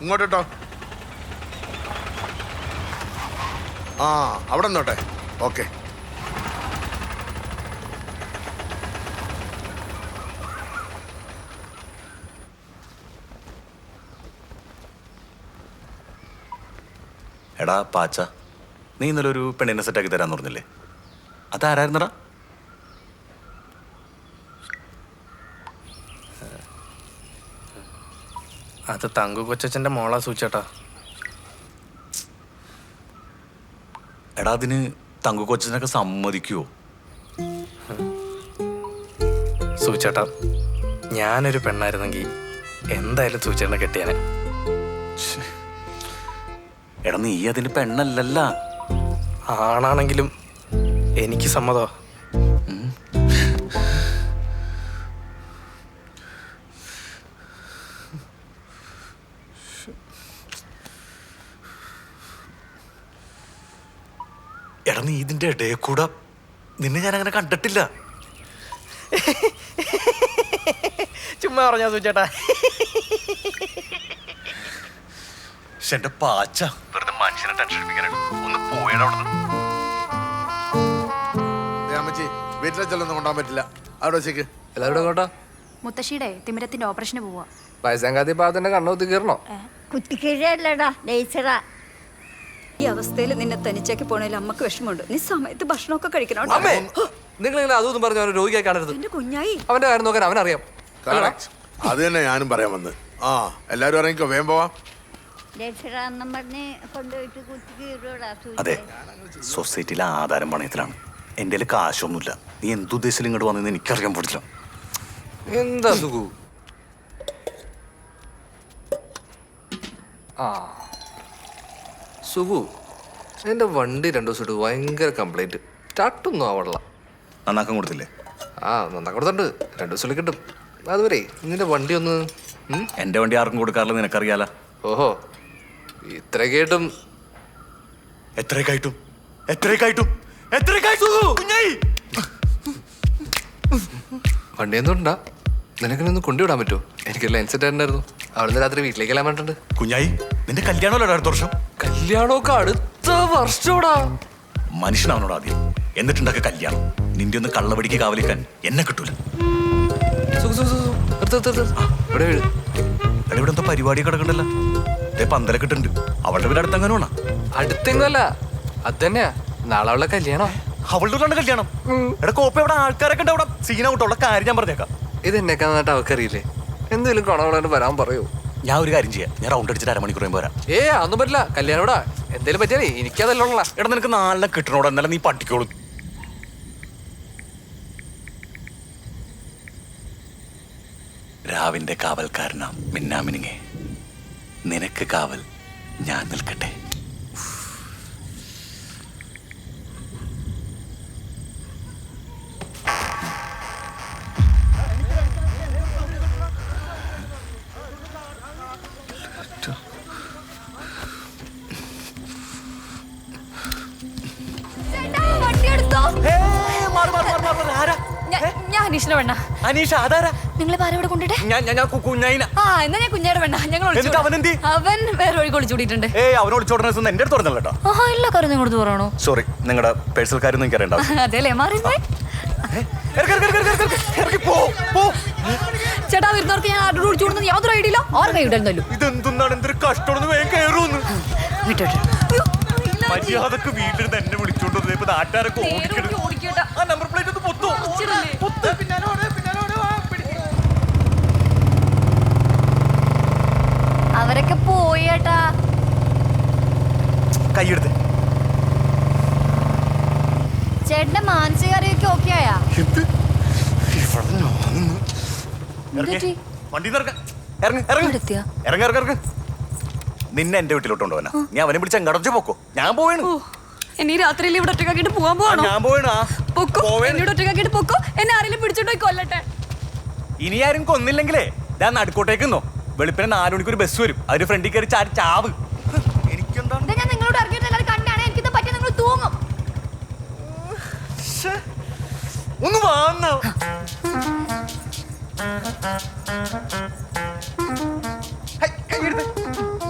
ഇങ്ങോട്ടോ. ആ അവിടെ നിന്നോട്ടെ. ഓക്കെ. എടാ പാച്ച, നീ ഇന്നലെ ഒരു പെണ്ണിനെ സെറ്റാക്കി തരാന്ന് പറഞ്ഞില്ലേ? അതാരായിരുന്നടാ? അത് തങ്കു കൊച്ചച്ഛൻ്റെ മോളാ സൂചേട്ടാ. എടാ അതിന് തങ്കു കൊച്ചനൊക്കെ സമ്മതിക്കുവോ? സൂചേട്ടാ, ഞാനൊരു പെണ്ണായിരുന്നെങ്കിൽ എന്തായാലും സൂചേട്ടനെ കെട്ടിയാനെ. എടാ നീ അതിന് പെണ്ണല്ലല്ല. ആണാണെങ്കിലും എനിക്ക് സമ്മതോ. എടാ നീ ഇതിന്റെ ഇടയിൽ കൂടെ നിന്നെ ഞാൻ അങ്ങനെ കണ്ടിട്ടില്ല. ചുമ്മാ പറഞ്ഞാ സൂചേട്ടാ. എന്റെ പാച്ച വെറുതെ മനുഷ്യനെ ടെൻഷൻ ഒന്ന് പോയടാ അവിടുന്ന്. അമ്മച്ചി വീട്ടിലെ ചെല്ലൊന്നും കൊണ്ടാൻ പറ്റില്ല. അവിടെ വെച്ചേക്ക്. എല്ലാവരും കേട്ടോ. മുത്തശ്ശിയുടെ തിമിരത്തിന്റെ ഓപ്പറേഷന് പോവാ. വയസ്സാങ്കാത്തി പാത്തിന്റെ കണ്ണൂത്തി കീറണോ? കുത്തിക്കീഴല്ലടാ ലേച്ചറാ. ഈ അവസ്ഥയിൽ നിന്നെ തനിച്ചാക്കി പോണേൽ അമ്മക്ക് വിഷമമുണ്ട്. നീ സമയത്ത് ഭക്ഷണമൊക്കെ കഴിക്കണം. അമ്മേ, നിങ്ങൾ ഇങ്ങനെ അതൊന്നും പറഞ്ഞു അവനെ രോഗിയായി കാണരുത്. എന്റെ കുഞ്ഞായി, അവന്റെ കാര്യം നോക്കാൻ അവനറിയാം. അത് തന്നെ ഞാനും പറയാൻ വന്ന്. ആ എല്ലാരും ഇറങ്ങിക്കോ, വേഗം പോവാം. ലേച്ചറാന്നും പറഞ്ഞ് കൊണ്ടുപോയിട്ട് കുത്തിക്കീറോടാ. അതെ, സൊസൈറ്റിയിലെ ആധാരം പണയത്തിലാണ്. എൻ്റെ കയ്യിൽ കാശൊന്നുമില്ല. നീ എന്തുദ്ദേശിച്ചാലും ഇങ്ങോട്ട് വന്നെന്ന് എനിക്കറിയാൻ പറ്റില്ല. എന്താ സുഖു? ആ സുഖു, എന്റെ വണ്ടി 2 ദിവസമായിട്ട് ഭയങ്കര കംപ്ലൈന്റ്. സ്റ്റാർട്ടൊന്നും ആവണില്ല. നന്നാക്കാൻ കൊടുത്തില്ലേ? ആ നന്നാ കൊടുത്തുണ്ട്. 2 ദിവസത്തിൽ കിട്ടും. അതുവരെ നിന്റെ വണ്ടി ഒന്ന്. എൻ്റെ വണ്ടി ആർക്കും കൊടുക്കാറില്ല, നിനക്കറിയാലോ. ഓഹോ, ഇത്രയൊക്കെയായിട്ടും എത്രയൊക്കെയായിട്ടും വണ്ടി എന്തുകൊണ്ടാ? നിനക്കിനൊന്ന് കൊണ്ടുവിടാൻ പറ്റുമോ? എനിക്ക് ലൈൻസെറ്റ് ആയിരുന്നു. അവിടുന്ന് രാത്രി വീട്ടിലേക്കെല്ലാം വേണ്ടിട്ടുണ്ട്. കുഞ്ഞായി, നിന്റെ കല്യാണമല്ലോ അടുത്ത വർഷം. കല്യാണമൊക്കെ അടുത്ത വർഷോടാ. മനുഷ്യനാവനോട് ആദ്യം, എന്നിട്ടുണ്ടൊക്കെ കല്യാണം. നിന്റെ ഒന്ന് കള്ളവടിക്ക് കാവലിക്കാൻ എന്നെ കിട്ടൂല. ഇവിടെ വീട്. എടാ ഇവിടെ എന്തോ പരിപാടി കിടക്കണ്ടല്ലോ. പന്തലൊക്കെ ഇട്ടുണ്ട്. അവളുടെ വീട് അടുത്തെങ്ങനെ വേണം? അടുത്തെങ്ങല്ല, അത് തന്നെയാ. നാളെ അവളുടെ കല്യാണം. അവളുടെ വീട്ടിലാണ് കല്യാണം. എടാ കോപ്പ ഇവിടെ ആൾക്കാരൊക്കെ ഉണ്ട്. അവിടെ സീനൗട്ടുള്ള കാര്യം ഞാൻ പറഞ്ഞേക്കാം. ഇത് എന്നെക്കാ നന്നായിട്ട് അവക്കറിയില്ലേ? എന്തെങ്കിലും കൊണവളോട് വരാൻ പറയൂ. ഞാൻ ഒരു കാര്യം ചെയ്യാം. ഞാൻ റൗണ്ട് അടിച്ചിട്ട് 1/2 മണിക്കൂർ പോരാ. അതൊന്നും പറ്റില്ല. കല്യാണം ഇവിടെ എന്തേലും പറ്റിയാലേ എനിക്കതല്ല ഉള്ള. എടാ നിനക്ക് 4 കിട്ടണോട്, എന്നാലും നീ പട്ടിക്കോളൂ. രാവിന്റെ കാവൽക്കാരനാ മിന്നാമിനിങ്ങേ. നിനക്ക് കാവൽ ഞാൻ നിൽക്കട്ടെ. ഞാൻ അനീഷിന്റെ പെണ്ണ. അനീഷ ആധാരാ? നിങ്ങൾ ആരോടെ കൊണ്ടിട്ടെ? കുഞ്ഞായിന. ആ എന്നാ ഞാൻ കുഞ്ഞായുടെ പെണ്ണ. ഞങ്ങൾ അവൻ വേറെ വഴി ഒളിച്ചോടിയിട്ടുണ്ട്. അവൻ ഒളിച്ചോടണം എന്റെ അടുത്ത് പറഞ്ഞല്ലോ കേട്ടോ. ആ എല്ലാ കാര്യം നിങ്ങളോട് പറയണോ? സോറി, നിങ്ങളുടെ പേഴ്സണൽ കാര്യം എനിക്ക് അറിയണ്ട. അതെല്ലേ മാറിയേ. ചേട്ടാ വരുന്നവർക്ക് ഞാൻ ആരോട് ഒളിച്ചു കൊടുക്കുന്നത് യാതൊരു ഐഡിയ ഇല്ല. ആറ് കൈ ഇടല്ലോ. ഇതെന്താണ് എന്തൊരു കഷ്ടം. വേഗം കയറുമെന്ന് മര്യാദക്ക് വീട്ടിൽ തന്നെ വിളിച്ചോണ്ട് നാട്ടുകാരൊക്കെ ആ നമ്പർ പ്ലേറ്റ് ഒന്ന് പൊത്തോ. അവരൊക്കെ പോയേട്ടാ. കൈയെടുത്ത്. ചേട്ടന്റെ മാനസികാരോഗ്യം ഓക്കെ ആയാ? നിന്നെ എന്റെ വീട്ടിലോട്ട് കൊണ്ടുപോകാനാ. നീ അവനെ വിളിച്ച് എങ്ങടച്ച് പോക്കോ. ഞാൻ പോവേണു. ഇനി രാത്രിയിൽ ഇവിടെ ഒറ്റക്കാക്കിട്ട് പോവാൻ പോകണോ? ഞാൻ പോവേണു. ഒറ്റക്കാക്കിട്ട് പൊക്കോ. എന്നെ ആരെങ്കിലും പിടിച്ചോണ്ട് പോയി കൊല്ലട്ടെ. ഇനി ആരും കൊന്നില്ലെങ്കിലേ ഞാൻ നടുക്കോട്ടേക്ക് നിന്നോ. വെളുപ്പിനെ 4 മണിക്ക് ഒരു ബസ് വരും. അതിന് ഫ്രണ്ടിൽ കയറി ചാവ്. എനിക്കെന്താ ഞാൻ നിങ്ങളോട് ഇറങ്ങിയിട്ട് കണ്ടാണ് എനിക്കിത് പറ്റി. നിങ്ങൾ തൂങ്ങും. ഒന്ന് വാങ്ങ.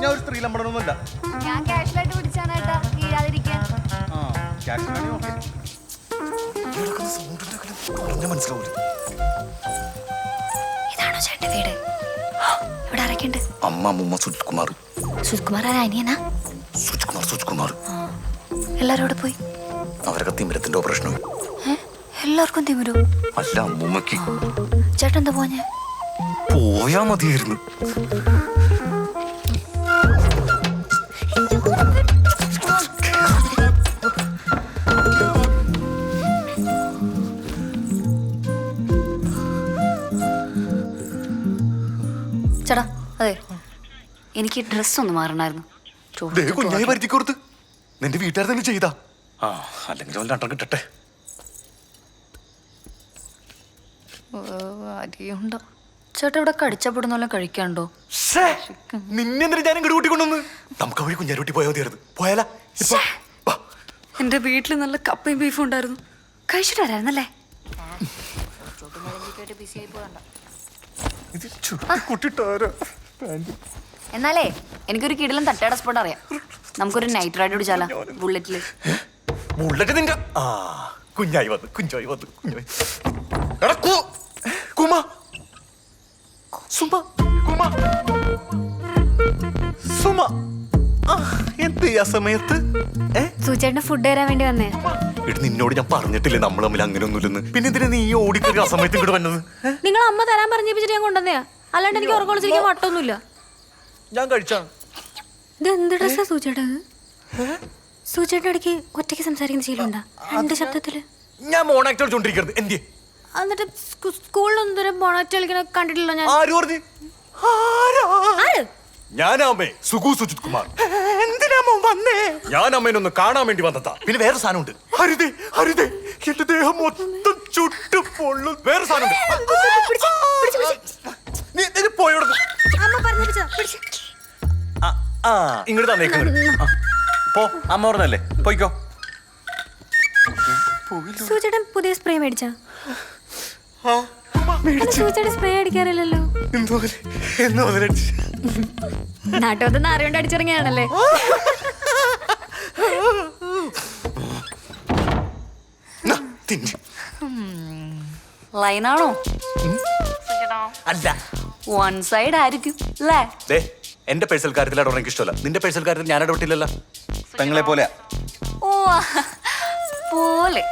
ഞാൻ ഒരു സ്ത്രീ ലംബടനൊന്നുമില്ല. ഞാൻ ക്യാഷിലായിട്ട് പിടിച്ചാണ് ഏട്ടാ വീഴാതിരിക്കാൻ. ആ ക്യാഷ് വേണമെങ്കിൽ ഓക്കെ. ഇതാണോ ചേട്ടന്റെ വീട്? ഇവിടെ ആരൊക്കെയുണ്ട്? അമ്മ അമ്മൂമ്മ സുജിത്കുമാർ. സുജിത്കുമാർ അനിയനാ? സുജിത്കുമാർ എല്ലാരോട് പോയി? അവരൊക്കെ തിമിരത്തിന്റെ ഓപ്പറേഷനും. എല്ലാവർക്കും തിമിരോ? അല്ല അമ്മൂമ്മക്ക്. ചേട്ടൻ എന്താ പോഞ്ഞേ? പോയാ മതിയായിരുന്നു. ചേട്ടാ അതെ, എനിക്ക് ഡ്രസ് ഒന്ന് മാറണമായിരുന്നു. കുഞ്ഞായി വരുത്തിക്കൊടുത്ത് നിന്റെ വീട്ടുകാർ തന്നെ ചെയ്താ. ആ അല്ലെങ്കിൽ അവൻ രണ്ടെണ്ണം കിട്ടട്ടെ. അരിയുണ്ടോ? ചേട്ടാ ഇവിടെ കടിച്ചപ്പെടുന്ന കഴിക്കാണ്ടോ? നിന്നെ എന്തിനാ ഞാൻ ഇങ്ങോട്ട് കൂട്ടിക്കൊണ്ടുവന്ന്? നമുക്ക് വഴി കുഞ്ഞാരോട്ടി പോയാൽ മതിയായിരുന്നു. പോയാലാ? എന്റെ വീട്ടിൽ നല്ല കപ്പയും ബീഫും ഉണ്ടായിരുന്നു. കഴിച്ചിട്ട് വരായിരുന്നല്ലേ? എന്നാലേ എനിക്കൊരു കിടിലം തട്ടേട സ്പോട്ട് അറിയാം. നമുക്കൊരു നൈറ്റ് റൈഡ് പിടിച്ചാലോ ബുള്ളറ്റില്? ബുള്ളറ്റ് നിന്റെ ആ കുഞ്ഞായി വന്നു. എടാ, കുമാ. സുമ. കുമാ. സുമ. എന്ത് ആ സമയത്ത്? സൂചേട്ടന് ഫുഡ് തരാൻ വേണ്ടി വന്നേ. എടി നിന്നോട് ഞാൻ പറഞ്ഞിട്ടില്ലേ നമ്മൾ തമ്മിൽ അങ്ങനെ ഒന്നുമില്ലെന്ന്. പിന്നെ എന്തിനാ നീ ഓടിക്കറി ആ സമയത്ത് ഇങ്ങോട്ട് വന്നത്? നിങ്ങൾ അമ്മ തരാൻ പറഞ്ഞിട്ട് ഞാൻ കൊണ്ടുവന്നെയാ. അല്ലാണ്ട് എനിക്ക് ഉറക്കൊളിച്ചിരിക്കാൻ വട്ടൊന്നുമില്ല. ഞാൻ കഴിച്ചാണ്. ഇത് എന്ത് ഡ്രസ്സാ സൂചേട്ടാ? സൂചേട്ടൻ ഇടയ്ക്ക് ഒറ്റയ്ക്ക് സംസാരിക്കുന്ന ശീലമുണ്ടാ? രണ്ട് ശബ്ദത്തില്. ഞാൻ മോണാക്ട് കളിച്ചോണ്ടിരിക്കരുത്. എന്തിയെ? എന്നിട്ട് സ്കൂളിലൊന്നും ബോണറ്റ് കളിക്കണ കണ്ടിട്ടില്ല ഞാൻ. ആര് പറഞ്ഞു? ഞാനാമേ സുഗു സുജിത് കുമാർ. എന്തിനാമോ വന്നേ? ഞാൻ അമ്മേനൊന്ന് കാണാൻ വേണ്ടി വന്നതാ. പിന്നെ വേറെ സാധനമുണ്ട്. ഹരിതേ ഹരിതേ, എന്റെ ദേഹം മൊത്തം ചുട്ടു പൊള്ളും. വേറെ സാധനമുണ്ട്. നീ പോയോട്. ഇങ്ങോട്ട് തന്നേക്ക്. പോ, അമ്മ പറഞ്ഞല്ലേ, പോയിക്കോ. സൂചേട്ടൻ പുതിയ സ്പ്രേ മേടിച്ചാ? സൂചേട്ടൻ സ്പ്രേ അടിക്കാറില്ലല്ലോ. നാട്ടുവന്ന് അറിയോണ്ട് അടിച്ചിറങ്ങിയാണല്ലേ? ലൈനാണോ? അല്ല, വൺ സൈഡ് ആയിരിക്കും അല്ലേ? എന്റെ പേഴ്സണൽ കാര്യത്തിൽ ഇടപെടാൻ എനിക്ക് ഇഷ്ടമല്ല. നിന്റെ പേഴ്സണൽ കാര്യത്തിൽ ഞാൻ ഇടപെട്ടില്ലല്ലോ. പെങ്ങളെ പോലെ. ഓ പോലെ.